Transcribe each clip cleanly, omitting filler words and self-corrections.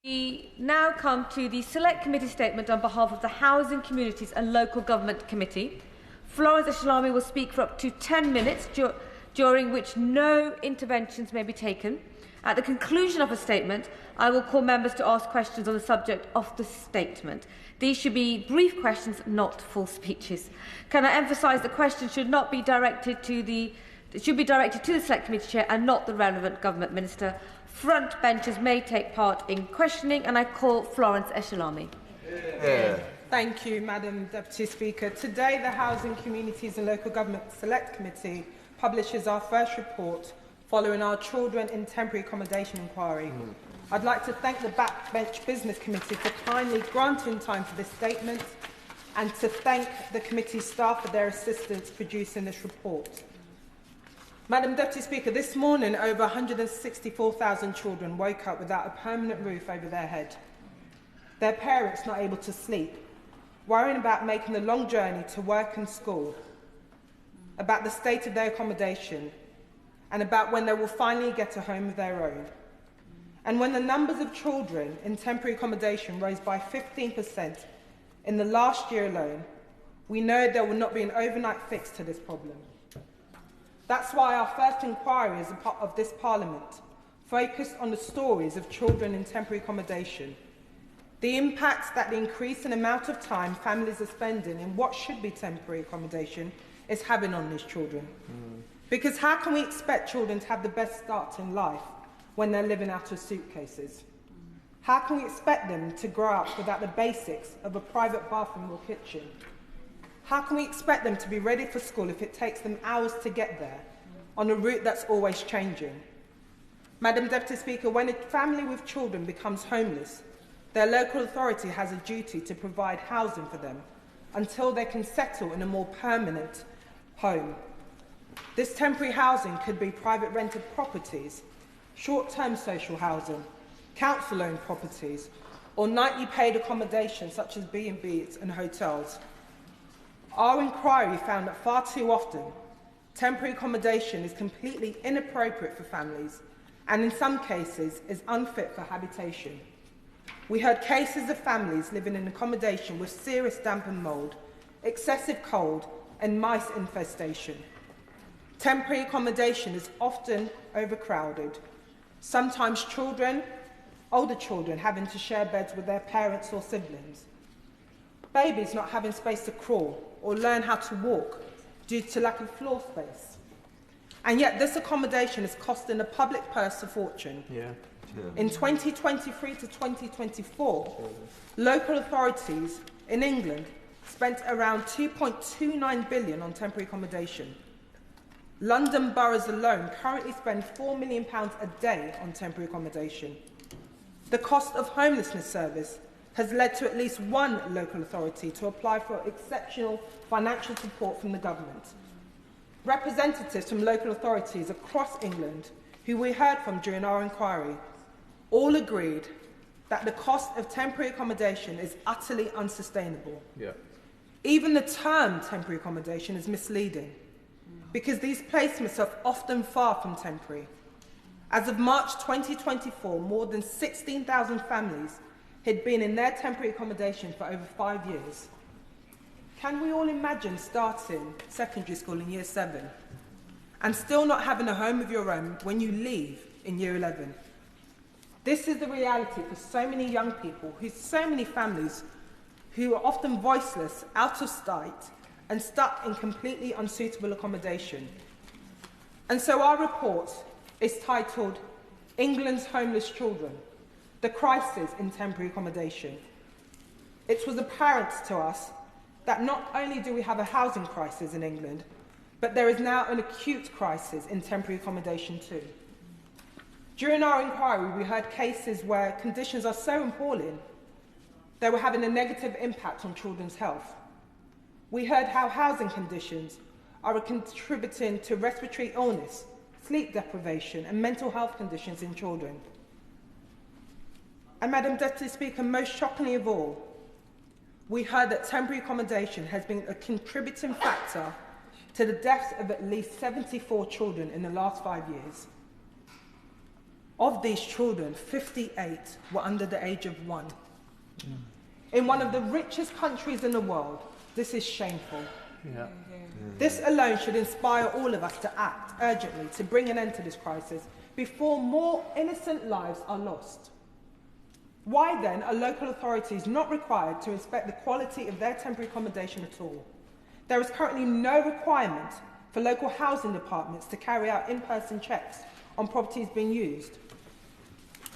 We now come to the Select Committee statement on behalf of the Housing, Communities and Local Government Committee. Florence Eshalomi will speak for up to 10 minutes, during which no interventions may be taken. At the conclusion of a statement, I will call members to ask questions on the subject of the statement. These should be brief questions, not full speeches. Can I emphasise that questions should be directed to the Select Committee Chair and not the relevant Government Minister. Front benchers may take part in questioning, and I call Florence Eshalomi. Thank you, Madam Deputy Speaker. Today, the Housing, Communities and Local Government Select Committee publishes our first report following our Children in Temporary Accommodation inquiry. I'd like to thank the Backbench Business Committee for kindly granting time for this statement and to thank the committee staff for their assistance producing this report. Madam Deputy Speaker, this morning over 164,000 children woke up without a permanent roof over their head. Their parents not able to sleep, worrying about making the long journey to work and school, about the state of their accommodation, and about when they will finally get a home of their own. And when the numbers of children in temporary accommodation rose by 15% in the last year alone, we know there will not be an overnight fix to this problem. That's why our first inquiry as a part of this Parliament focused on the stories of children in temporary accommodation, the impact that the increase in amount of time families are spending in what should be temporary accommodation is having on these children. Because how can we expect children to have the best start in life when they're living out of suitcases? How can we expect them to grow up without the basics of a private bathroom or kitchen? How can we expect them to be ready for school if it takes them hours to get there on a route that's always changing? Madam Deputy Speaker, when a family with children becomes homeless, their local authority has a duty to provide housing for them until they can settle in a more permanent home. This temporary housing could be private rented properties, short-term social housing, council-owned properties, or nightly paid accommodation such as B&Bs and hotels. Our inquiry found that far too often, temporary accommodation is completely inappropriate for families and in some cases is unfit for habitation. We heard cases of families living in accommodation with serious damp and mould, excessive cold and mice infestation. Temporary accommodation is often overcrowded, sometimes older children having to share beds with their parents or siblings, babies not having space to crawl or learn how to walk due to lack of floor space. And yet this accommodation is costing the public purse a fortune. In 2023 to 2024, local authorities in England spent around £2.29 billion on temporary accommodation. London boroughs alone currently spend £4 million a day on temporary accommodation. The cost of homelessness service has led to at least one local authority to apply for exceptional financial support from the government. Representatives from local authorities across England, who we heard from during our inquiry, all agreed that the cost of temporary accommodation is utterly unsustainable. Even the term temporary accommodation is misleading, because these placements are often far from temporary. As of March 2024, more than 16,000 families had been in their temporary accommodation for over 5 years. Can we all imagine starting secondary school in year 7 and still not having a home of your own when you leave in year 11? This is the reality for so many young people, so many families who are often voiceless, out of sight, and stuck in completely unsuitable accommodation. And so our report is titled England's Homeless Children, the Crisis in Temporary Accommodation. It was apparent to us that not only do we have a housing crisis in England, but there is now an acute crisis in temporary accommodation too. During our inquiry, we heard cases where conditions are so appalling they were having a negative impact on children's health. We heard how housing conditions are contributing to respiratory illness, sleep deprivation and mental health conditions in children. And Madam Deputy Speaker, most shockingly of all, we heard that temporary accommodation has been a contributing factor to the deaths of at least 74 children in the last 5 years. Of these children, 58 were under the age of 1. In one of the richest countries in the world, this is shameful. Yeah. This alone should inspire all of us to act urgently to bring an end to this crisis before more innocent lives are lost. Why then are local authorities not required to inspect the quality of their temporary accommodation at all? There is currently no requirement for local housing departments to carry out in-person checks on properties being used.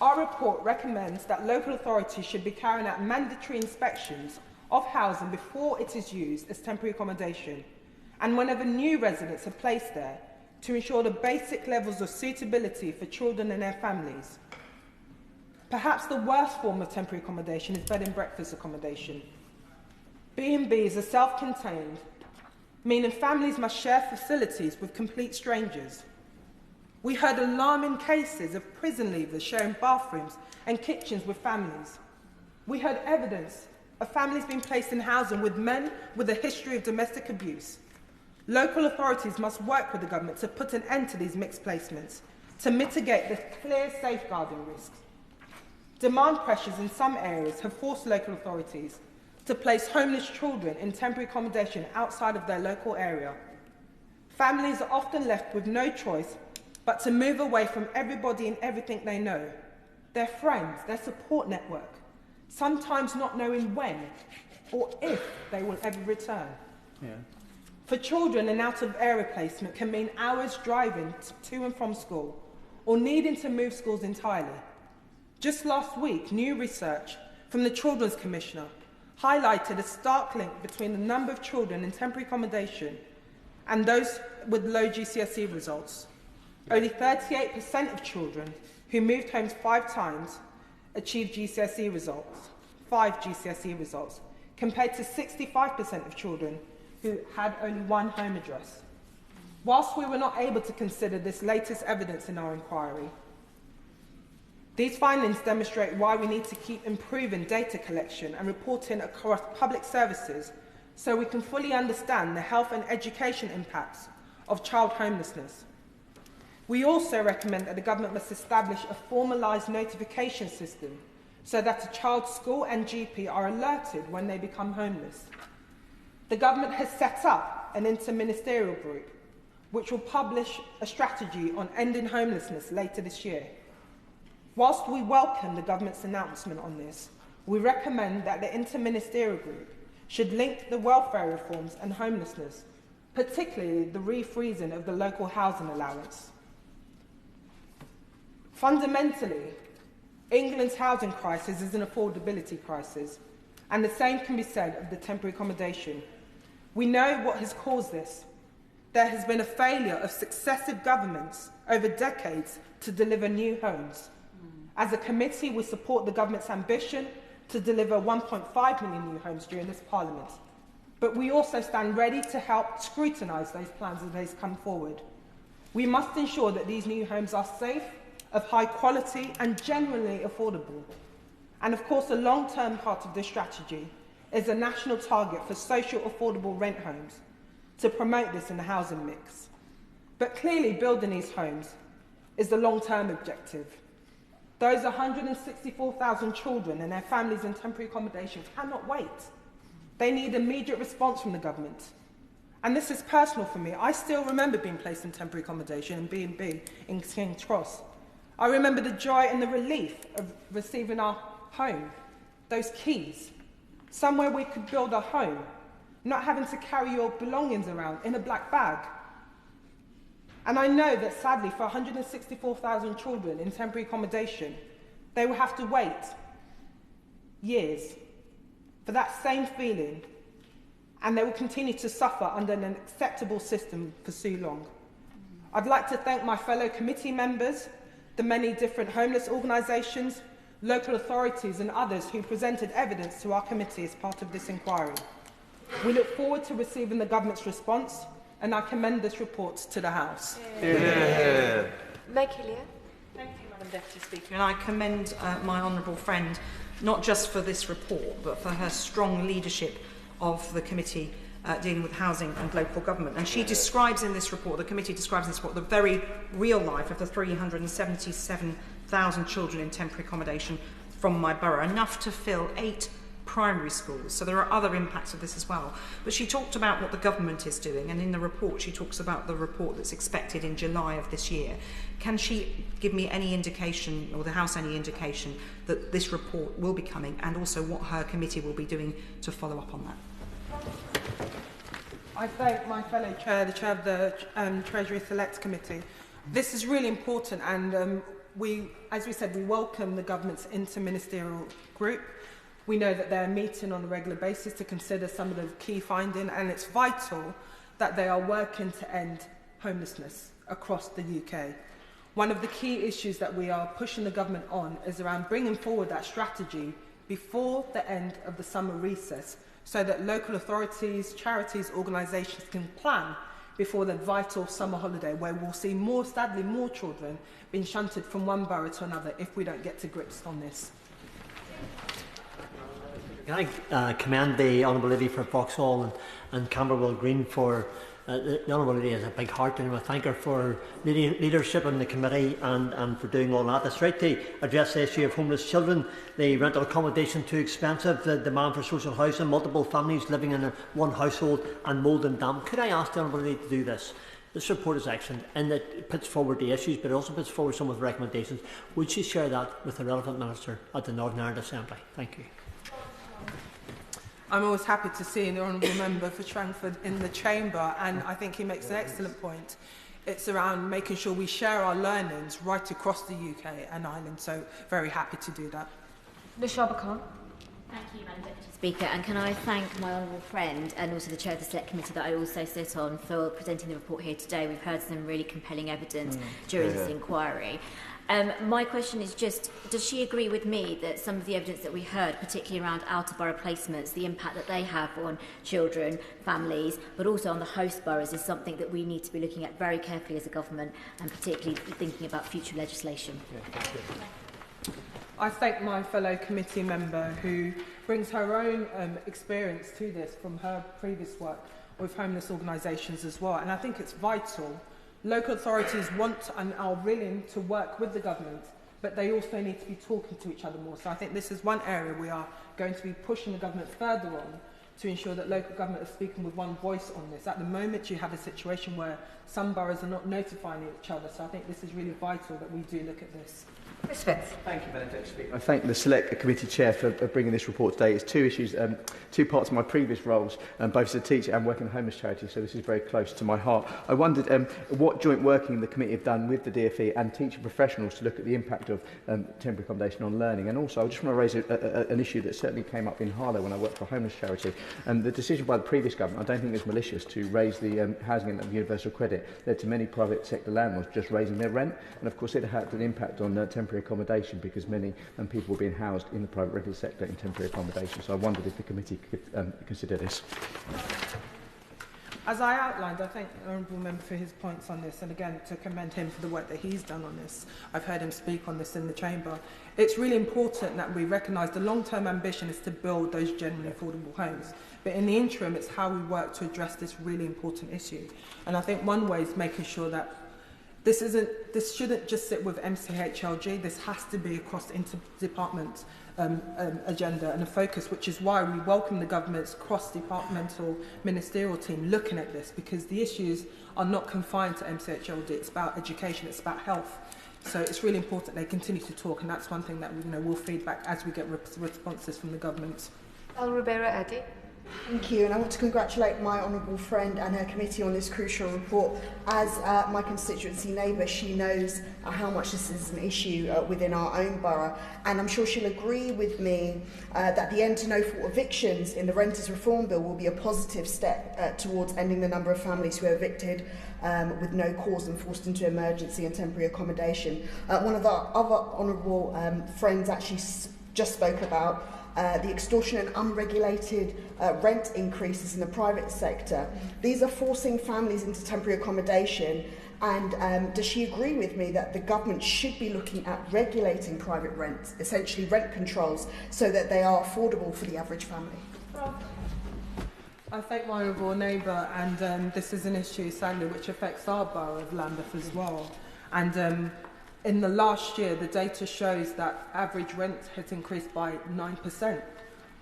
Our report recommends that local authorities should be carrying out mandatory inspections of housing before it is used as temporary accommodation, and whenever new residents are placed there, to ensure the basic levels of suitability for children and their families. Perhaps the worst form of temporary accommodation is bed and breakfast accommodation. B&Bs are self-contained, meaning families must share facilities with complete strangers. We heard alarming cases of prison leavers sharing bathrooms and kitchens with families. We heard evidence of families being placed in housing with men with a history of domestic abuse. Local authorities must work with the government to put an end to these mixed placements, to mitigate the clear safeguarding risks. Demand pressures in some areas have forced local authorities to place homeless children in temporary accommodation outside of their local area. Families are often left with no choice but to move away from everybody and everything they know, their friends, their support network, sometimes not knowing when or if they will ever return. Yeah. For children, an out-of-area placement can mean hours driving to and from school or needing to move schools entirely. Just last week, new research from the Children's Commissioner highlighted a stark link between the number of children in temporary accommodation and those with low GCSE results. Only 38% of children who moved homes 5 times achieved GCSE results, 5 GCSE results, compared to 65% of children who had only 1 home address. Whilst we were not able to consider this latest evidence in our inquiry, these findings demonstrate why we need to keep improving data collection and reporting across public services so we can fully understand the health and education impacts of child homelessness. We also recommend that the government must establish a formalised notification system so that a child's school and GP are alerted when they become homeless. The government has set up an interministerial group which will publish a strategy on ending homelessness later this year. Whilst we welcome the government's announcement on this, we recommend that the interministerial group should link the welfare reforms and homelessness, particularly the refreezing of the local housing allowance. Fundamentally, England's housing crisis is an affordability crisis, and the same can be said of the temporary accommodation. We know what has caused this. There has been a failure of successive governments over decades to deliver new homes. As a committee, we support the government's ambition to deliver 1.5 million new homes during this Parliament. But we also stand ready to help scrutinise those plans as they come forward. We must ensure that these new homes are safe, of high quality and generally affordable. And of course, a long-term part of this strategy is a national target for social affordable rent homes to promote this in the housing mix. But clearly, building these homes is the long-term objective. Those 164,000 children and their families in temporary accommodation cannot wait. They need immediate response from the government. And this is personal for me. I still remember being placed in temporary accommodation in B&B in King's Cross. I remember the joy and the relief of receiving our home, those keys, somewhere we could build a home, not having to carry your belongings around in a black bag. And I know that sadly for 164,000 children in temporary accommodation, they will have to wait years for that same feeling, and they will continue to suffer under an unacceptable system for so long. I'd like to thank my fellow committee members, the many different homeless organisations, local authorities and others who presented evidence to our committee as part of this inquiry. We look forward to receiving the government's response, and I commend this report to the House. Hillier. Thank you, Madam Deputy Speaker, and I commend my honourable friend not just for this report but for her strong leadership of the committee dealing with housing and local government. And she describes in this report, the committee describes in this report, the very real life of the 377 1,000 children in temporary accommodation from my borough, enough to fill 8 primary schools. So there are other impacts of this as well. But she talked about what the government is doing, and in the report she talks about the report that's expected in July of this year. Can she give me any indication, or the House any indication, that this report will be coming, and also what her committee will be doing to follow up on that? I thank my fellow chair, the chair of the Treasury Select Committee. This is really important, and as we said, we welcome the government's interministerial group. We know that they're meeting on a regular basis to consider some of the key findings, and it's vital that they are working to end homelessness across the UK. One of the key issues that we are pushing the government on is around bringing forward that strategy before the end of the summer recess, so that local authorities, charities, organisations can plan before the vital summer holiday, where we'll see sadly more children being shunted from one borough to another if we don't get to grips on this. Can I commend the Honourable Lady for Vauxhall and Camberwell Green for the Honourable Lady has a big heart, and I thank her for leadership in the committee and for doing all that. It's right to address the issue of homeless children, the rental accommodation too expensive, the demand for social housing, multiple families living in one household, and mould and damp. Could I ask the Honourable Lady to do this? This report is excellent and it puts forward the issues, but it also puts forward some of the recommendations. Would she share that with the relevant minister at the Northern Ireland Assembly? Thank you. I'm always happy to see the Honourable Member for Strangford in the Chamber, and I think he makes an excellent point. It's around making sure we share our learnings right across the UK and Ireland, so very happy to do that. Naushabah. Thank you, Madam Deputy Speaker, and can I thank my honourable friend and also the Chair of the Select Committee that I also sit on for presenting the report here today. We've heard some really compelling evidence during this inquiry. My question is just, does she agree with me that some of the evidence that we heard, particularly around out-of-borough placements, the impact that they have on children, families, but also on the host boroughs, is something that we need to be looking at very carefully as a government, and particularly thinking about future legislation? I thank my fellow committee member who brings her own experience to this from her previous work with homeless organisations as well, and I think it's vital. Local authorities want and are willing to work with the government, but they also need to be talking to each other more. So I think this is one area we are going to be pushing the government further on to ensure that local government is speaking with one voice on this. At the moment, you have a situation where some boroughs are not notifying each other, so I think this is really vital that we do look at this. Thank you, Madam Deputy Speaker. I thank the Select Committee Chair for bringing this report today. It's two issues, two parts of my previous roles, both as a teacher and working in a homeless charity, so this is very close to my heart. I wondered what joint working the committee have done with the DfE and teaching professionals to look at the impact of temporary accommodation on learning. And also, I just want to raise an issue that certainly came up in Harlow when I worked for a homeless charity. The decision by the previous government, I don't think it's malicious, to raise the housing and universal credit led to many private sector landlords just raising their rent. And of course, it had an impact on temporary accommodation because many people were being housed in the private rented sector in temporary accommodation. So I wondered if the committee could consider this. As I outlined, I thank the Honourable Member for his points on this, and again to commend him for the work that he's done on this. I've heard him speak on this in the Chamber. It's really important that we recognise the long-term ambition is to build those genuinely affordable homes. But in the interim, it's how we work to address this really important issue. And I think one way is making sure that this shouldn't just sit with MCHLG. This has to be across the interdepartment agenda and a focus, which is why we welcome the government's cross-departmental ministerial team looking at this, because the issues are not confined to MCHLG. It's about education, it's about health. So it's really important they continue to talk, and that's one thing that we'll feed back as we get responses from the government. Eddie. Thank you, and I want to congratulate my honourable friend and her committee on this crucial report. As my constituency neighbour, she knows how much this is an issue within our own borough, and I'm sure she'll agree with me that the end to no-fault evictions in the Renters Reform Bill will be a positive step towards ending the number of families who are evicted with no cause and forced into emergency and temporary accommodation. One of our other honourable friends actually just spoke about the extortionate and unregulated rent increases in the private sector. These are forcing families into temporary accommodation, and does she agree with me that the government should be looking at regulating private rents, essentially rent controls, so that they are affordable for the average family? I thank my honourable neighbour, and this is an issue, sadly, which affects our borough of Lambeth as well. And In the last year, the data shows that average rent has increased by 9%,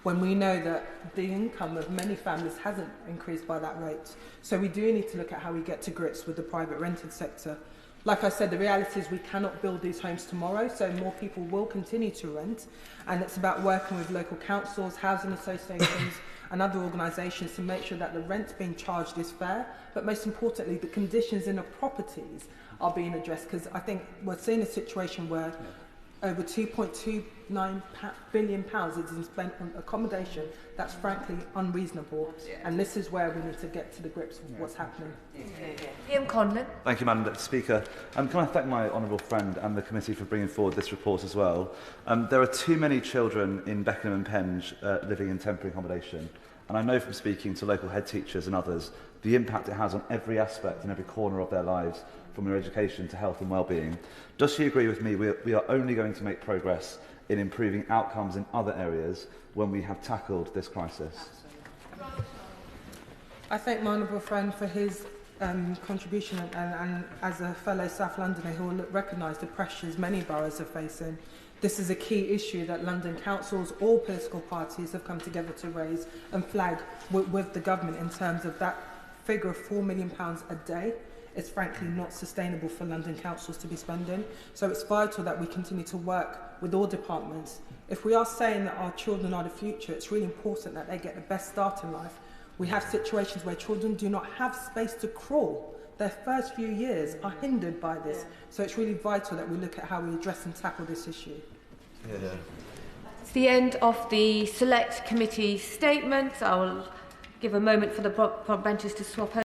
when we know that the income of many families hasn't increased by that rate. So we do need to look at how we get to grips with the private rented sector. Like I said, the reality is we cannot build these homes tomorrow, so more people will continue to rent, and it's about working with local councils, housing associations and other organisations to make sure that the rent being charged is fair, but most importantly, the conditions in the properties are being addressed, because I think we're seeing a situation where over £2.29 billion is being spent on accommodation that's frankly unreasonable, and this is where we need to get to the grips with what's happening. Ian Conlon. Thank you, Madam Deputy Speaker. Can I thank my honourable friend and the committee for bringing forward this report as well. There are too many children in Beckenham and Penge living in temporary accommodation, and I know from speaking to local head teachers and others the impact it has on every aspect and every corner of their lives, from their education to health and well-being. Does she agree with me we are only going to make progress in improving outcomes in other areas when we have tackled this crisis? I thank my honourable friend for his contribution, and as a fellow South Londoner who will recognise the pressures many boroughs are facing. This is a key issue that London councils, all political parties have come together to raise and flag with the government in terms of that figure of £4 million a day. It's frankly not sustainable for London councils to be spending. So it's vital that we continue to work with all departments. If we are saying that our children are the future, it's really important that they get the best start in life. We have situations where children do not have space to crawl. Their first few years are hindered by this. So it's really vital that we look at how we address and tackle this issue. It's the end of the Select Committee statements. I will give a moment for the front benches to swap over.